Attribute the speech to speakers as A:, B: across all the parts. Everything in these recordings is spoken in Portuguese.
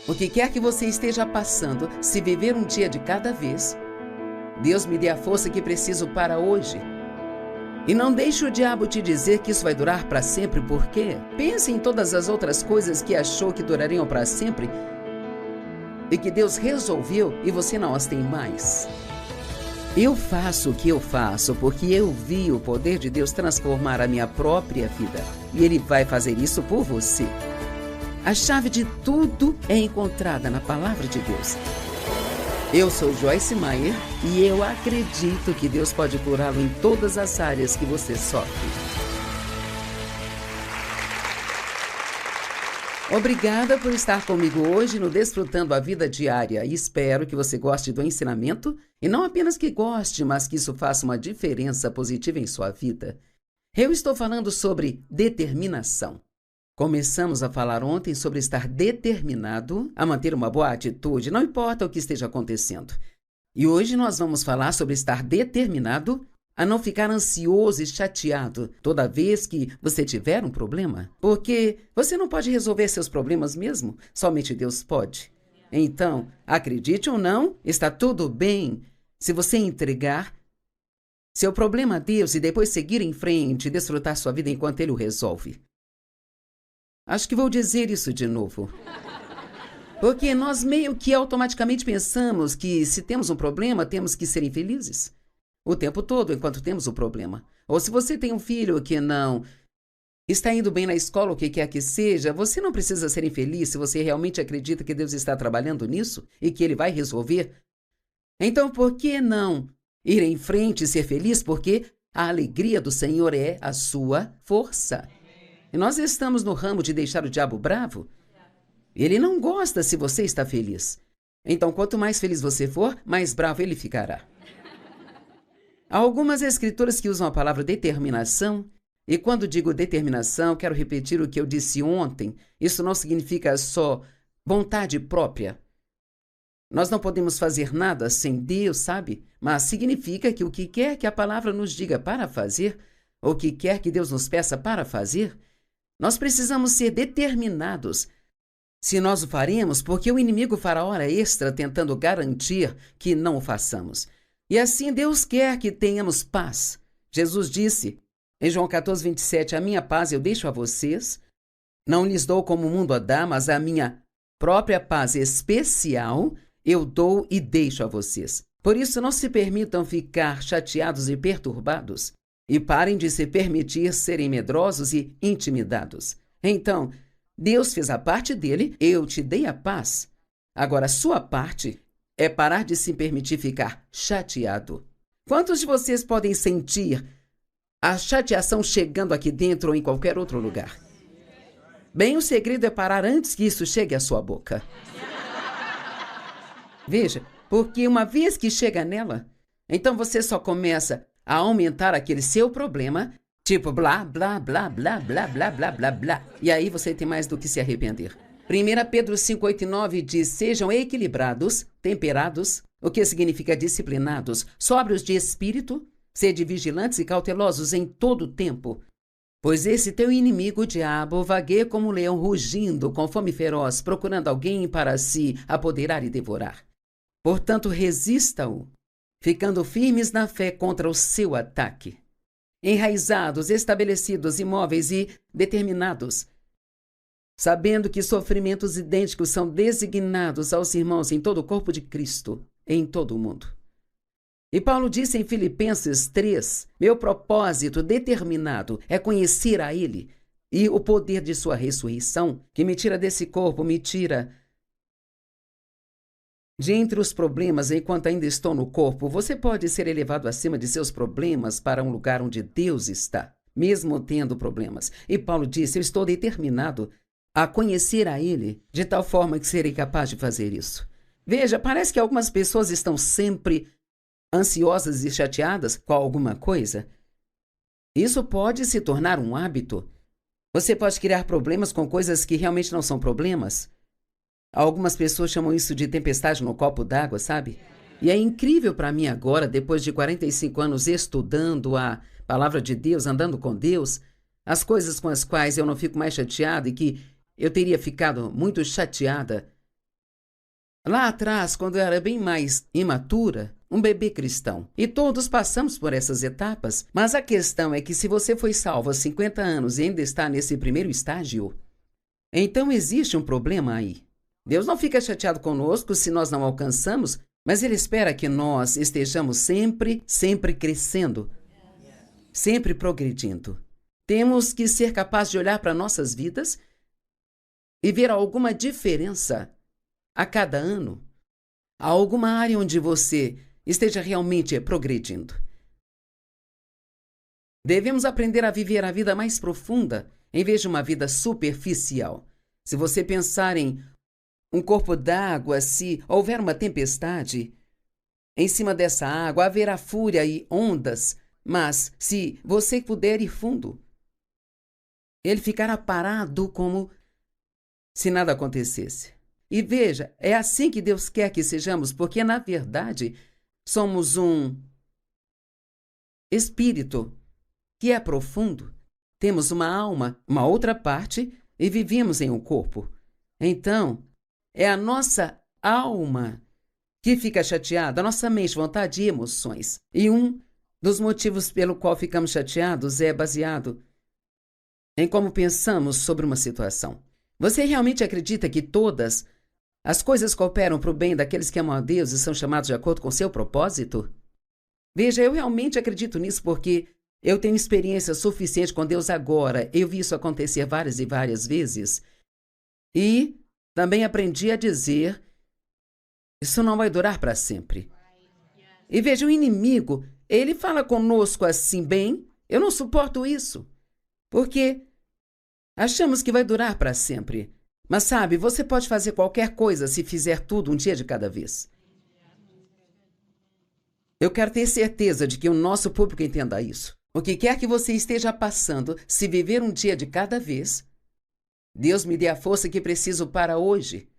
A: O que quer que você esteja passando, se viver um dia de cada vez, Deus me dê a força que preciso para hoje. E não deixe o diabo te dizer que isso vai durar para sempre, porque pense em todas as outras coisas que achou que durariam para sempre e que Deus resolveu e você não as tem mais. Eu faço o que eu faço porque eu vi o poder de Deus transformar a minha própria vida. E Ele vai fazer isso por você. A chave de tudo é encontrada na Palavra de Deus. Eu sou Joyce Meyer e eu acredito que Deus pode curá-lo em todas as áreas que você sofre. Obrigada por estar comigo hoje no Desfrutando a Vida Diária e espero que você goste do ensinamento e não apenas que goste, mas que isso faça uma diferença positiva em sua vida. Eu estou falando sobre determinação. Começamos a falar ontem sobre estar determinado a manter uma boa atitude, não importa o que esteja acontecendo. E hoje nós vamos falar sobre estar determinado a não ficar ansioso e chateado toda vez que você tiver um problema. Porque você não pode resolver seus problemas mesmo, somente Deus pode. Então, acredite ou não, está tudo bem se você entregar seu problema a Deus e depois seguir em frente e desfrutar sua vida enquanto Ele o resolve. Acho que vou dizer isso de novo. Porque nós meio que automaticamente pensamos que se temos um problema, temos que ser infelizes. O tempo todo, enquanto temos o problema. Ou se você tem um filho que não está indo bem na escola, o que quer que seja, você não precisa ser infeliz se você realmente acredita que Deus está trabalhando nisso e que Ele vai resolver. Então, por que não ir em frente e ser feliz? Porque a alegria do Senhor é a sua força. E nós estamos no ramo de deixar o diabo bravo. Ele não gosta se você está feliz. Então, quanto mais feliz você for, mais bravo ele ficará. Há algumas escrituras que usam a palavra determinação. E quando digo determinação, quero repetir o que eu disse ontem. Isso não significa só vontade própria. Nós não podemos fazer nada sem Deus, sabe? Mas significa que o que quer que a palavra nos diga para fazer, ou o que quer que Deus nos peça para fazer, nós precisamos ser determinados. Se nós o faremos, porque o inimigo fará hora extra tentando garantir que não o façamos. E assim Deus quer que tenhamos paz. Jesus disse, em João 14:27, a minha paz eu deixo a vocês, não lhes dou como o mundo a dá, mas a minha própria paz especial eu dou e deixo a vocês. Por isso não se permitam ficar chateados e perturbados. E parem de se permitir serem medrosos e intimidados. Então, Deus fez a parte dele, eu te dei a paz. Agora, a sua parte é parar de se permitir ficar chateado. Quantos de vocês podem sentir a chateação chegando aqui dentro ou em qualquer outro lugar? Bem, o segredo é parar antes que isso chegue à sua boca. Veja, porque uma vez que chega nela, então você só começa a aumentar aquele seu problema, tipo blá, blá, blá, blá, blá, blá, blá, blá, blá. E aí você tem mais do que se arrepender. 1 Pedro 5:8-9 diz, sejam equilibrados, temperados, o que significa disciplinados, sóbrios de espírito, sede vigilantes e cautelosos em todo o tempo. Pois esse teu inimigo, o diabo, vagueia como um leão rugindo, com fome feroz, procurando alguém para se apoderar e devorar. Portanto, resista-o, ficando firmes na fé contra o seu ataque. Enraizados, estabelecidos, imóveis e determinados, sabendo que sofrimentos idênticos são designados aos irmãos em todo o corpo de Cristo, em todo o mundo. E Paulo disse em Filipenses 3, meu propósito determinado é conhecer a Ele e o poder de sua ressurreição, que me tira desse corpo, me tira de entre os problemas enquanto ainda estou no corpo. Você pode ser elevado acima de seus problemas para um lugar onde Deus está, mesmo tendo problemas. E Paulo disse, eu estou determinado a conhecer a Ele de tal forma que serei capaz de fazer isso. Veja, parece que algumas pessoas estão sempre ansiosas e chateadas com alguma coisa. Isso pode se tornar um hábito. Você pode criar problemas com coisas que realmente não são problemas. Algumas pessoas chamam isso de tempestade no copo d'água, sabe? E é incrível para mim agora, depois de 45 anos estudando a palavra de Deus, andando com Deus, as coisas com as quais eu não fico mais chateada e que eu teria ficado muito chateada Lá atrás, quando eu era bem mais imatura, um bebê cristão. E todos passamos por essas etapas, mas a questão é que se você foi salvo há 50 anos e ainda está nesse primeiro estágio, então existe um problema aí. Deus não fica chateado conosco se nós não alcançamos, mas Ele espera que nós estejamos sempre crescendo, sempre progredindo. Temos que ser capazes de olhar para nossas vidas e ver alguma diferença a cada ano. Há alguma área onde você esteja realmente progredindo. Devemos aprender a viver a vida mais profunda, em vez de uma vida superficial. Se você pensar em um corpo d'água, se houver uma tempestade, em cima dessa água haverá fúria e ondas, mas se você puder ir fundo, ele ficará parado como se nada acontecesse. E veja, é assim que Deus quer que sejamos, porque na verdade somos um espírito que é profundo, temos uma alma, uma outra parte e vivemos em um corpo. Então, é a nossa alma que fica chateada, a nossa mente, vontade e emoções. E um dos motivos pelo qual ficamos chateados é baseado em como pensamos sobre uma situação. Você realmente acredita que todas as coisas cooperam para o bem daqueles que amam a Deus e são chamados de acordo com seu propósito? Veja, eu realmente acredito nisso porque eu tenho experiência suficiente com Deus agora. Eu vi isso acontecer várias e várias vezes. E também aprendi a dizer, isso não vai durar para sempre. E veja, o inimigo, ele fala conosco assim, bem, eu não suporto isso. Porque achamos que vai durar para sempre. Mas sabe, você pode fazer qualquer coisa se fizer tudo um dia de cada vez. Eu quero ter certeza de que o nosso público entenda isso. O que quer que você esteja passando, se viver um dia de cada vez, Deus me dê a força que preciso para hoje.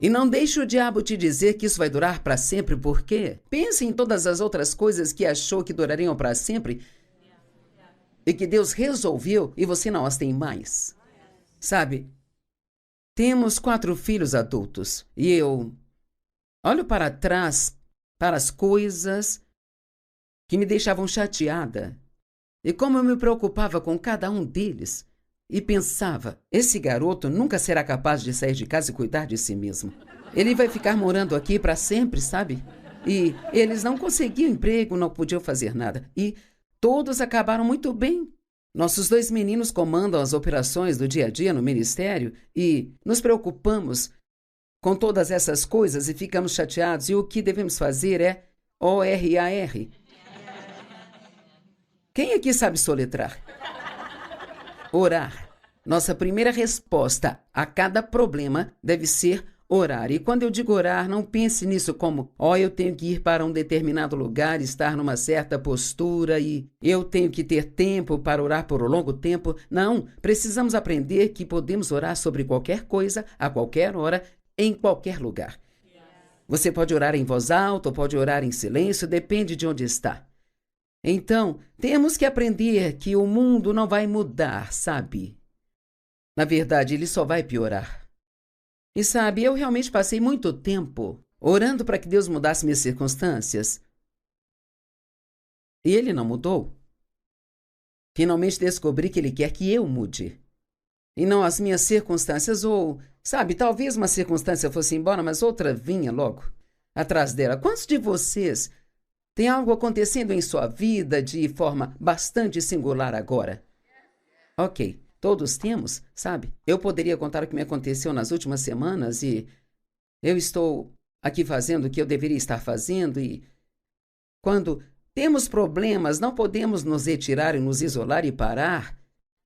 A: E não deixe o diabo te dizer que isso vai durar para sempre, porque pense em todas as outras coisas que achou que durariam para sempre e que Deus resolveu e você não as tem mais. Sabe, temos 4 filhos adultos e eu olho para trás para as coisas que me deixavam chateada e como eu me preocupava com cada um deles e pensava, esse garoto nunca será capaz de sair de casa e cuidar de si mesmo. Ele vai ficar morando aqui para sempre, sabe? E eles não conseguiam emprego, não podiam fazer nada. E todos acabaram muito bem. Nossos 2 meninos comandam as operações do dia a dia no ministério e nos preocupamos com todas essas coisas e ficamos chateados. E o que devemos fazer é ORAR. Quem aqui sabe soletrar? Orar. Nossa primeira resposta a cada problema deve ser orar. E quando eu digo orar, não pense nisso como, eu tenho que ir para um determinado lugar, estar numa certa postura e eu tenho que ter tempo para orar por um longo tempo. Não, precisamos aprender que podemos orar sobre qualquer coisa, a qualquer hora, em qualquer lugar. Você pode orar em voz alta ou pode orar em silêncio, depende de onde está. Então, temos que aprender que o mundo não vai mudar, sabe? Na verdade, ele só vai piorar. E sabe, eu realmente passei muito tempo orando para que Deus mudasse minhas circunstâncias. E ele não mudou. Finalmente descobri que ele quer que eu mude. E não as minhas circunstâncias, ou, sabe, talvez uma circunstância fosse embora, mas outra vinha logo atrás dela. Quantos de vocês tem algo acontecendo em sua vida de forma bastante singular agora? Ok, todos temos, sabe? Eu poderia contar o que me aconteceu nas últimas semanas e eu estou aqui fazendo o que eu deveria estar fazendo e quando temos problemas, não podemos nos retirar e nos isolar e parar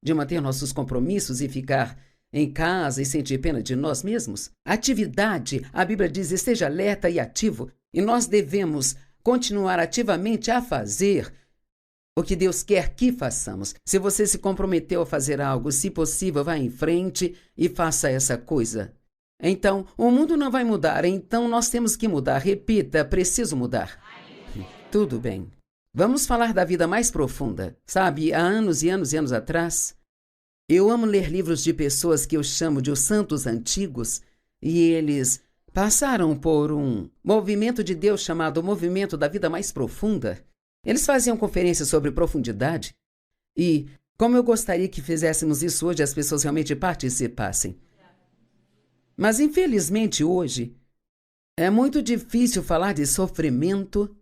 A: de manter nossos compromissos e ficar em casa e sentir pena de nós mesmos. Atividade, a Bíblia diz, esteja alerta e ativo e nós devemos continuar ativamente a fazer o que Deus quer que façamos. Se você se comprometeu a fazer algo, se possível, vá em frente e faça essa coisa. Então, o mundo não vai mudar, então nós temos que mudar. Repita, preciso mudar. Tudo bem. Vamos falar da vida mais profunda. Sabe, há anos e anos e anos atrás, eu amo ler livros de pessoas que eu chamo de os santos antigos, e eles passaram por um movimento de Deus chamado Movimento da Vida Mais Profunda. Eles faziam conferências sobre profundidade e, como eu gostaria que fizéssemos isso hoje, as pessoas realmente participassem. Mas, infelizmente, hoje, é muito difícil falar de sofrimento,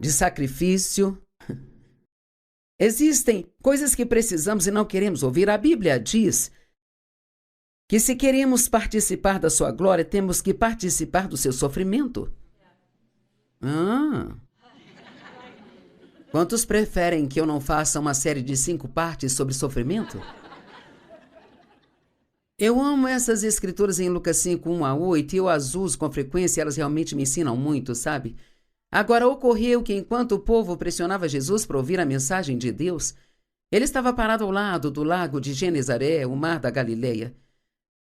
A: de sacrifício. Existem coisas que precisamos e não queremos ouvir. A Bíblia diz que se queremos participar da sua glória, temos que participar do seu sofrimento. Quantos preferem que eu não faça uma série de 5 partes sobre sofrimento? Eu amo essas escrituras em Lucas 5, 1-8, e eu as uso com frequência, elas realmente me ensinam muito, sabe? Agora, ocorreu que enquanto o povo pressionava Jesus para ouvir a mensagem de Deus, ele estava parado ao lado do lago de Genezaré, o mar da Galileia,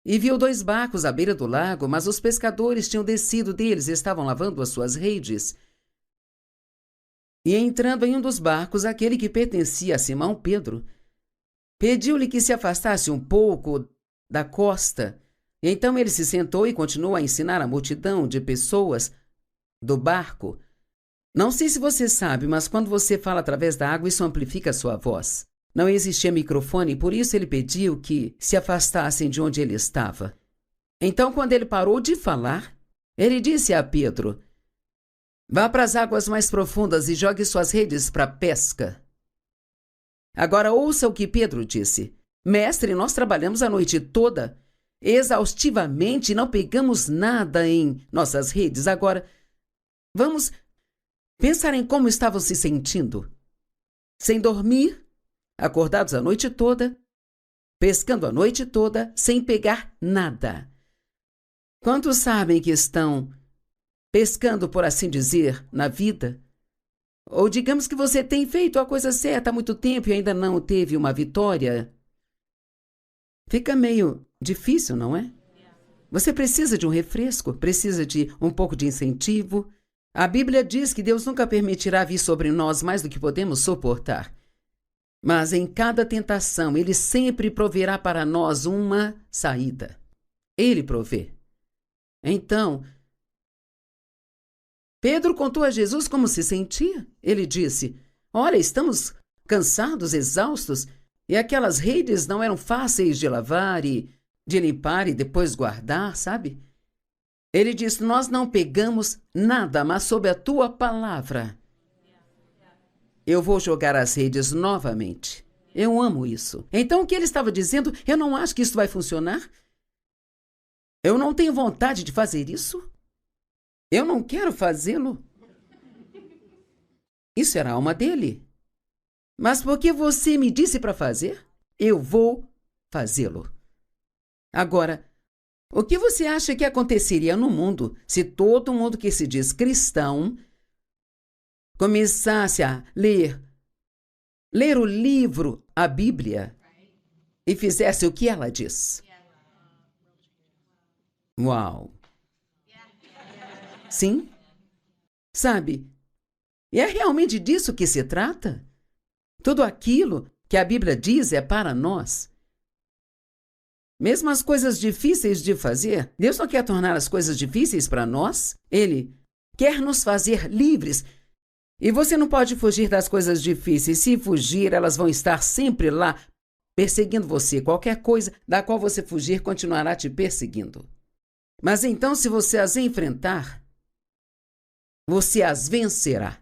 A: e viu 2 barcos à beira do lago, mas os pescadores tinham descido deles e estavam lavando as suas redes. E entrando em um dos barcos, aquele que pertencia a Simão Pedro, pediu-lhe que se afastasse um pouco da costa. E então ele se sentou e continuou a ensinar a multidão de pessoas do barco. Não sei se você sabe, mas quando você fala através da água, isso amplifica a sua voz. Não existia microfone, e por isso ele pediu que se afastassem de onde ele estava. Então, quando ele parou de falar, ele disse a Pedro: "Vá para as águas mais profundas e jogue suas redes para a pesca." Agora ouça o que Pedro disse: "Mestre, nós trabalhamos a noite toda, exaustivamente, e não pegamos nada em nossas redes. Agora, vamos pensar em como estavam se sentindo. Sem dormir, acordados a noite toda, pescando a noite toda, sem pegar nada. Quantos sabem que estão pescando, por assim dizer, na vida? Ou digamos que você tem feito a coisa certa há muito tempo e ainda não teve uma vitória. Fica meio difícil, não é? Você precisa de um refresco, precisa de um pouco de incentivo. A Bíblia diz que Deus nunca permitirá vir sobre nós mais do que podemos suportar. Mas em cada tentação, Ele sempre proverá para nós uma saída. Ele provê. Então, Pedro contou a Jesus como se sentia. Ele disse: "Olha, estamos cansados, exaustos, e aquelas redes não eram fáceis de lavar e de limpar e depois guardar, sabe?" Ele disse: "Nós não pegamos nada, mas sob a tua palavra eu vou jogar as redes novamente." Eu amo isso. Então, o que ele estava dizendo? Eu não acho que isso vai funcionar. Eu não tenho vontade de fazer isso. Eu não quero fazê-lo. Isso era a alma dele. Mas porque você me disse para fazer, eu vou fazê-lo. Agora, o que você acha que aconteceria no mundo se todo mundo que se diz cristão começasse a ler o livro, a Bíblia, e fizesse o que ela diz? Uau! Sim? Sabe? E é realmente disso que se trata? Tudo aquilo que a Bíblia diz é para nós. Mesmo as coisas difíceis de fazer, Deus não quer tornar as coisas difíceis para nós. Ele quer nos fazer livres. E você não pode fugir das coisas difíceis. Se fugir, elas vão estar sempre lá, perseguindo você. Qualquer coisa da qual você fugir continuará te perseguindo. Mas então, se você as enfrentar, você as vencerá.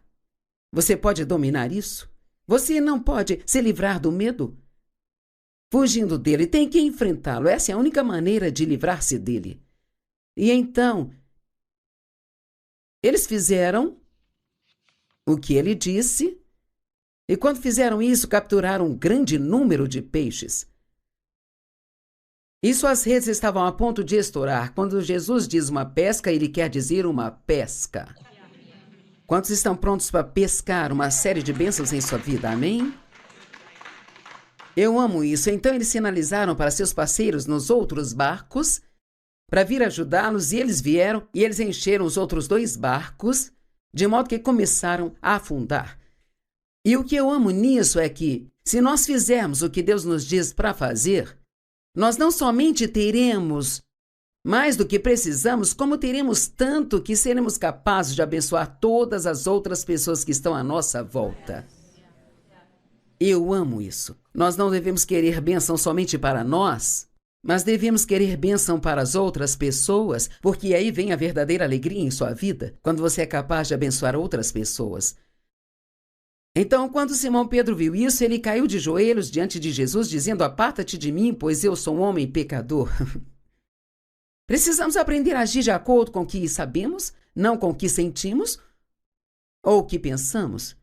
A: Você pode dominar isso? Você não pode se livrar do medo? Fugindo dele, tem que enfrentá-lo. Essa é a única maneira de livrar-se dele. E então, eles fizeram o que ele disse, e quando fizeram isso, capturaram um grande número de peixes. E suas redes estavam a ponto de estourar. Quando Jesus diz uma pesca, ele quer dizer uma pesca. Quantos estão prontos para pescar uma série de bênçãos em sua vida? Amém? Eu amo isso. Então eles sinalizaram para seus parceiros nos outros barcos para vir ajudá-los, e eles vieram e eles encheram os outros 2 barcos, de modo que começaram a afundar. E o que eu amo nisso é que, se nós fizermos o que Deus nos diz para fazer, nós não somente teremos Mais do que precisamos, como teremos tanto que seremos capazes de abençoar todas as outras pessoas que estão à nossa volta? Eu amo isso. Nós não devemos querer bênção somente para nós, mas devemos querer bênção para as outras pessoas, porque aí vem a verdadeira alegria em sua vida, quando você é capaz de abençoar outras pessoas. Então, quando Simão Pedro viu isso, ele caiu de joelhos diante de Jesus, dizendo: "Aparta-te de mim, pois eu sou um homem pecador." Precisamos aprender a agir de acordo com o que sabemos, não com o que sentimos ou o que pensamos.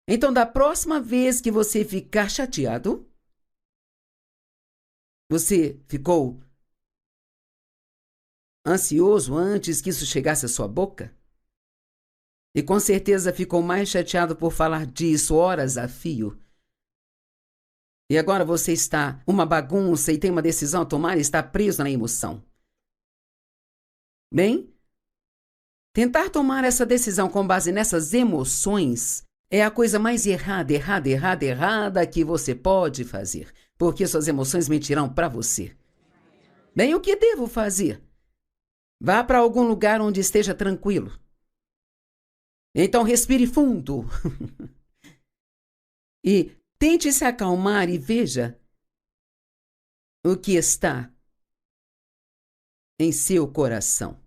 A: Então, da próxima vez que você ficar chateado, você ficou ansioso antes que isso chegasse à sua boca? E com certeza ficou mais chateado por falar disso horas a fio. E agora você está uma bagunça e tem uma decisão a tomar e está preso na emoção. Bem, tentar tomar essa decisão com base nessas emoções é a coisa mais errada que você pode fazer, porque suas emoções mentirão para você. Bem, o que devo fazer? Vá para algum lugar onde esteja tranquilo. Então respire fundo e tente se acalmar e veja o que está em seu coração.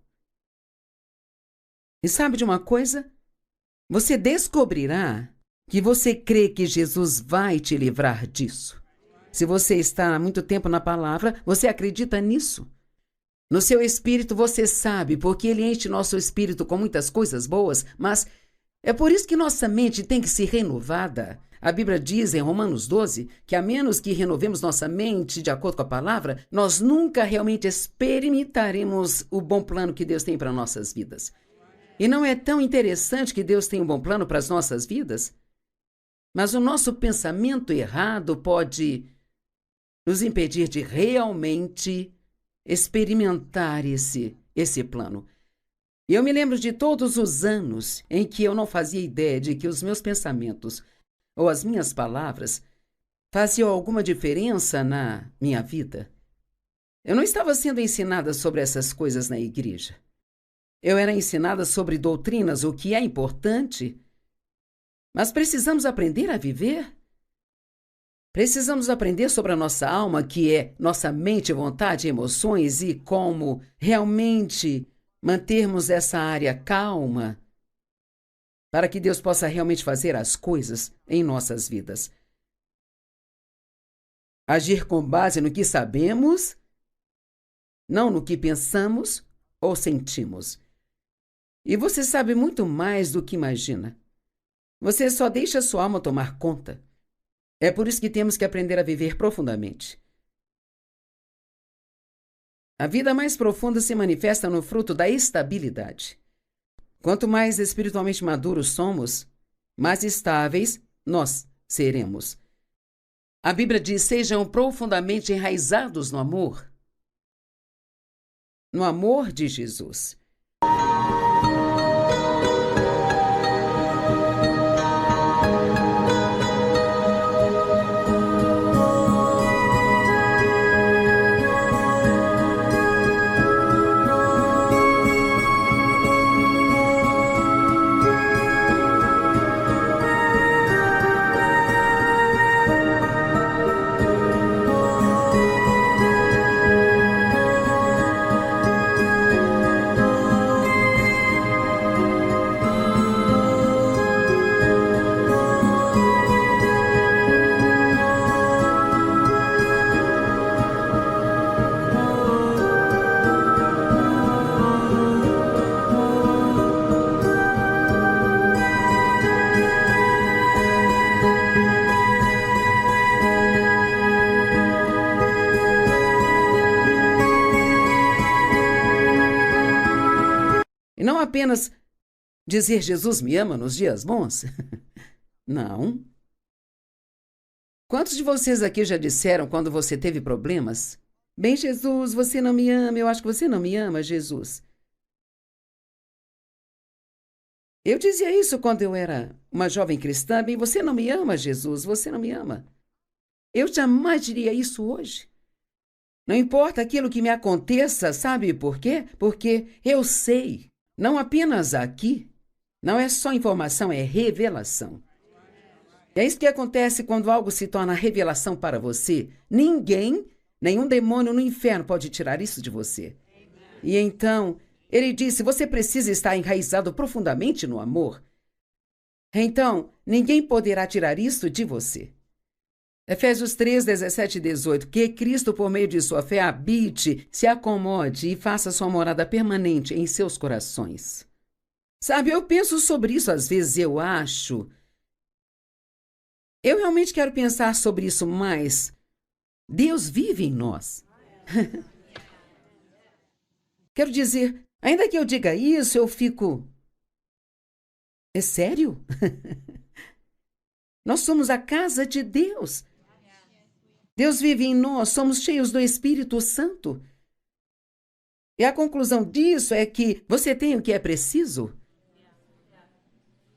A: E sabe de uma coisa? Você descobrirá que você crê que Jesus vai te livrar disso. Se você está há muito tempo na palavra, você acredita nisso. No seu espírito você sabe, porque ele enche nosso espírito com muitas coisas boas, mas é por isso que nossa mente tem que ser renovada. A Bíblia diz em Romanos 12 que a menos que renovemos nossa mente de acordo com a palavra, nós nunca realmente experimentaremos o bom plano que Deus tem para nossas vidas. E não é tão interessante que Deus tem um bom plano para as nossas vidas? Mas o nosso pensamento errado pode nos impedir de realmente experimentar esse plano. E eu me lembro de todos os anos em que eu não fazia ideia de que os meus pensamentos ou as minhas palavras faziam alguma diferença na minha vida. Eu não estava sendo ensinada sobre essas coisas na igreja. Eu era ensinada sobre doutrinas, o que é importante, mas precisamos aprender a viver. Precisamos aprender sobre a nossa alma, que é nossa mente, vontade e emoções, e como realmente mantermos essa área calma para que Deus possa realmente fazer as coisas em nossas vidas. Agir com base no que sabemos, não no que pensamos ou sentimos. E você sabe muito mais do que imagina. Você só deixa sua alma tomar conta. É por isso que temos que aprender a viver profundamente. A vida mais profunda se manifesta no fruto da estabilidade. Quanto mais espiritualmente maduros somos, mais estáveis nós seremos. A Bíblia diz: sejam profundamente enraizados no amor. No amor de Jesus. E não apenas dizer Jesus me ama nos dias bons. Não. Quantos de vocês aqui já disseram quando você teve problemas: bem, Jesus, você não me ama, eu acho que você não me ama, Jesus. Eu dizia isso quando eu era uma jovem cristã: bem, você não me ama, Jesus, você não me ama. Eu jamais diria isso hoje. Não importa aquilo que me aconteça, sabe por quê? Porque eu sei, não apenas aqui, não é só informação, é revelação. E é isso que acontece quando algo se torna revelação para você. Ninguém, nenhum demônio no inferno pode tirar isso de você. E então, ele disse, você precisa estar enraizado profundamente no amor. Então, ninguém poderá tirar isso de você. Efésios 3, 17 e 18. Que Cristo, por meio de sua fé, habite, se acomode e faça sua morada permanente em seus corações. Sabe, eu penso sobre isso às vezes, eu acho. Eu realmente quero pensar sobre isso mais. Deus vive em nós. Quero dizer, ainda que eu diga isso, eu fico... É sério? Nós somos a casa de Deus. Deus vive em nós, somos cheios do Espírito Santo. E a conclusão disso é que você tem o que é preciso.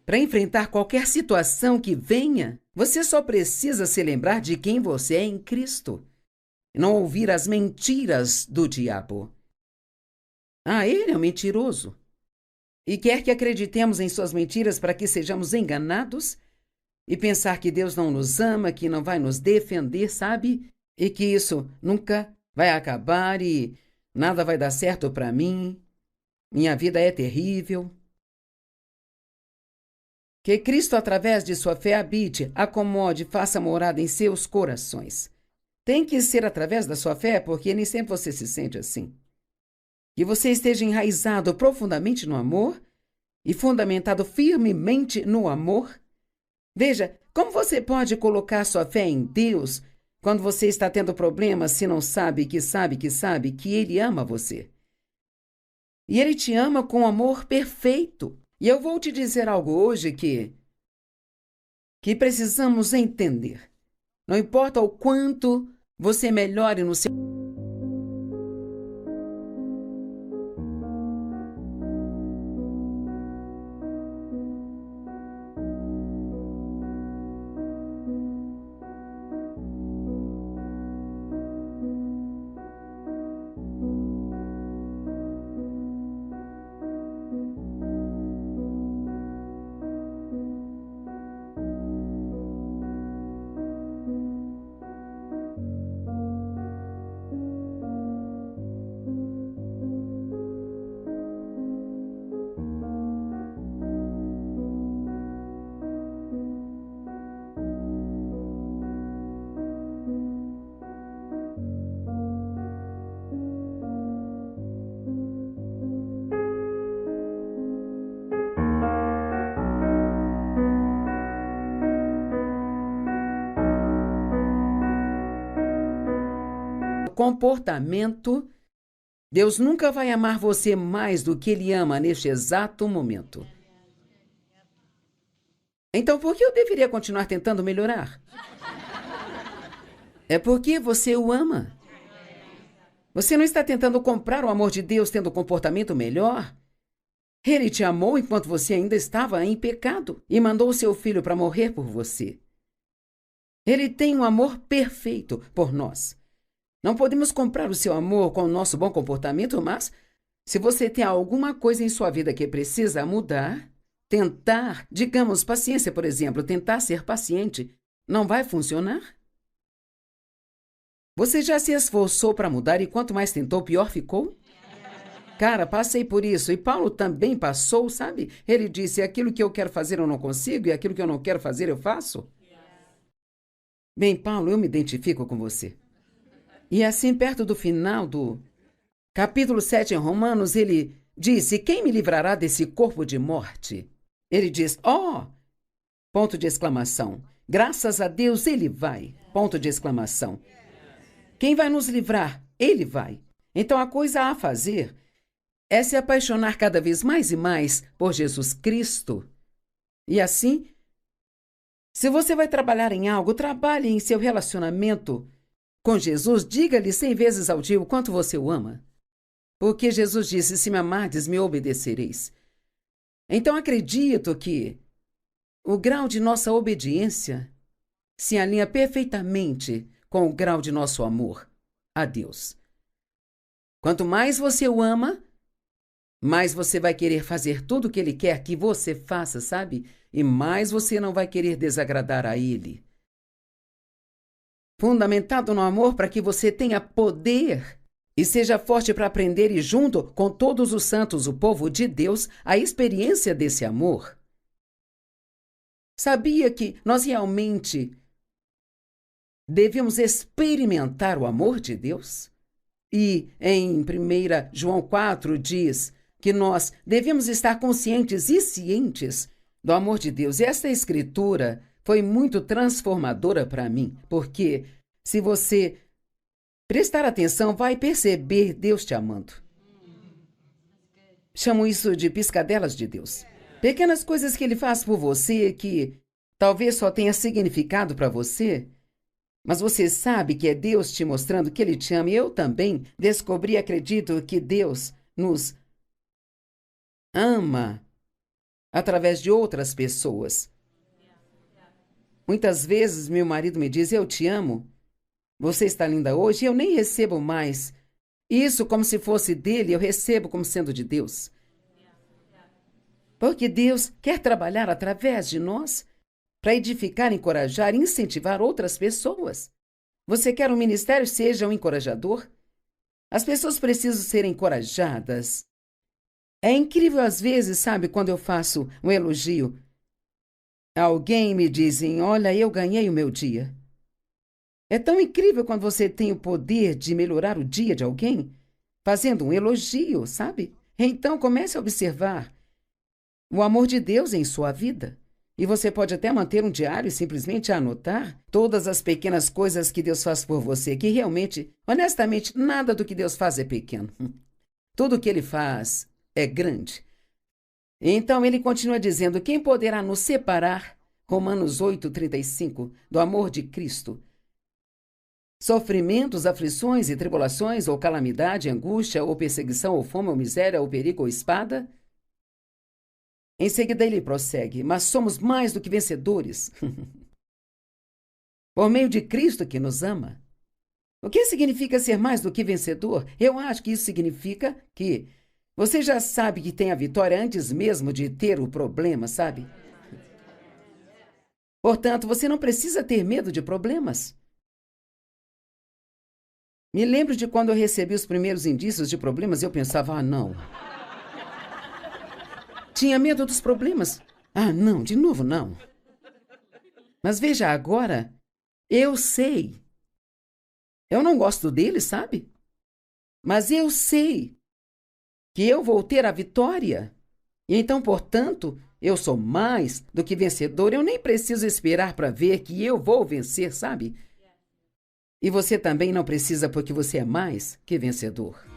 A: Para enfrentar qualquer situação que venha, você só precisa se lembrar de quem você é em Cristo. E não ouvir as mentiras do diabo. Ah, ele é um mentiroso. E quer que acreditemos em suas mentiras para que sejamos enganados e pensar que Deus não nos ama, que não vai nos defender, sabe? E que isso nunca vai acabar e nada vai dar certo para mim. Minha vida é terrível. Que Cristo, através de sua fé, habite, acomode, faça morada em seus corações. Tem que ser através da sua fé, porque nem sempre você se sente assim. Que você esteja enraizado profundamente no amor e fundamentado firmemente no amor. Veja, como você pode colocar sua fé em Deus quando você está tendo problemas se não sabe que Ele ama você? E Ele te ama com amor perfeito. E eu vou te dizer algo hoje que precisamos entender. Não importa o quanto você melhore no seu... comportamento, Deus nunca vai amar você mais do que Ele ama neste exato momento. Então, por que eu deveria continuar tentando melhorar? É porque você o ama. Você não está tentando comprar o amor de Deus tendo um comportamento melhor? Ele te amou enquanto você ainda estava em pecado e mandou o seu filho para morrer por você. Ele tem um amor perfeito por nós. Não podemos comprar o seu amor com o nosso bom comportamento, mas se você tem alguma coisa em sua vida que precisa mudar, tentar, digamos, paciência, por exemplo, tentar ser paciente, não vai funcionar? Você já se esforçou para mudar e quanto mais tentou, pior ficou? Cara, passei por isso e Paulo também passou, sabe? Ele disse, aquilo que eu quero fazer eu não consigo e aquilo que eu não quero fazer eu faço. Bem, Paulo, eu me identifico com você. E assim, perto do final do capítulo 7 em Romanos, ele disse, quem me livrará desse corpo de morte? Ele diz, ponto de exclamação. Graças a Deus, ele vai, ponto de exclamação. Quem vai nos livrar? Ele vai. Então, a coisa a fazer é se apaixonar cada vez mais e mais por Jesus Cristo. E assim, se você vai trabalhar em algo, trabalhe em seu relacionamento com Jesus, diga-lhe 100 vezes ao dia o quanto você o ama. Porque Jesus disse, se me amardes, me obedecereis. Então acredito que o grau de nossa obediência se alinha perfeitamente com o grau de nosso amor a Deus. Quanto mais você o ama, mais você vai querer fazer tudo o que Ele quer que você faça, sabe? E mais você não vai querer desagradar a Ele. Fundamentado no amor para que você tenha poder e seja forte para aprender e junto com todos os santos, o povo de Deus, a experiência desse amor. Sabia que nós realmente devemos experimentar o amor de Deus? E em 1 João 4 diz que nós devemos estar conscientes e cientes do amor de Deus. E esta escritura foi muito transformadora para mim, porque se você prestar atenção, vai perceber Deus te amando. Chamo isso de piscadelas de Deus. Pequenas coisas que Ele faz por você que talvez só tenha significado para você, mas você sabe que é Deus te mostrando que Ele te ama. E eu também descobri e acredito que Deus nos ama através de outras pessoas. Muitas vezes meu marido me diz, eu te amo, você está linda hoje, e eu nem recebo mais isso como se fosse dele, eu recebo como sendo de Deus. Porque Deus quer trabalhar através de nós para edificar, encorajar e incentivar outras pessoas. Você quer um ministério? Seja um encorajador. As pessoas precisam ser encorajadas. É incrível às vezes, sabe, quando eu faço um elogio. Alguém me diz, olha, eu ganhei o meu dia. É tão incrível quando você tem o poder de melhorar o dia de alguém, fazendo um elogio, sabe? Então comece a observar o amor de Deus em sua vida. E você pode até manter um diário e simplesmente anotar todas as pequenas coisas que Deus faz por você, que realmente, honestamente, nada do que Deus faz é pequeno. Tudo que Ele faz é grande. Então ele continua dizendo, quem poderá nos separar, Romanos 8:35, do amor de Cristo? Sofrimentos, aflições e tribulações, ou calamidade, angústia, ou perseguição, ou fome, ou miséria, ou perigo, ou espada? Em seguida ele prossegue, mas somos mais do que vencedores. Por meio de Cristo que nos ama. O que significa ser mais do que vencedor? Eu acho que isso significa que você já sabe que tem a vitória antes mesmo de ter o problema, sabe? Portanto, você não precisa ter medo de problemas. Me lembro de quando eu recebi os primeiros indícios de problemas, eu pensava, não. Tinha medo dos problemas. Não, de novo não. Mas veja, agora, eu sei. Eu não gosto dele, sabe? Mas eu sei que eu vou ter a vitória. E então, portanto, eu sou mais do que vencedor. Eu nem preciso esperar para ver que eu vou vencer, sabe? E você também não precisa, porque você é mais que vencedor.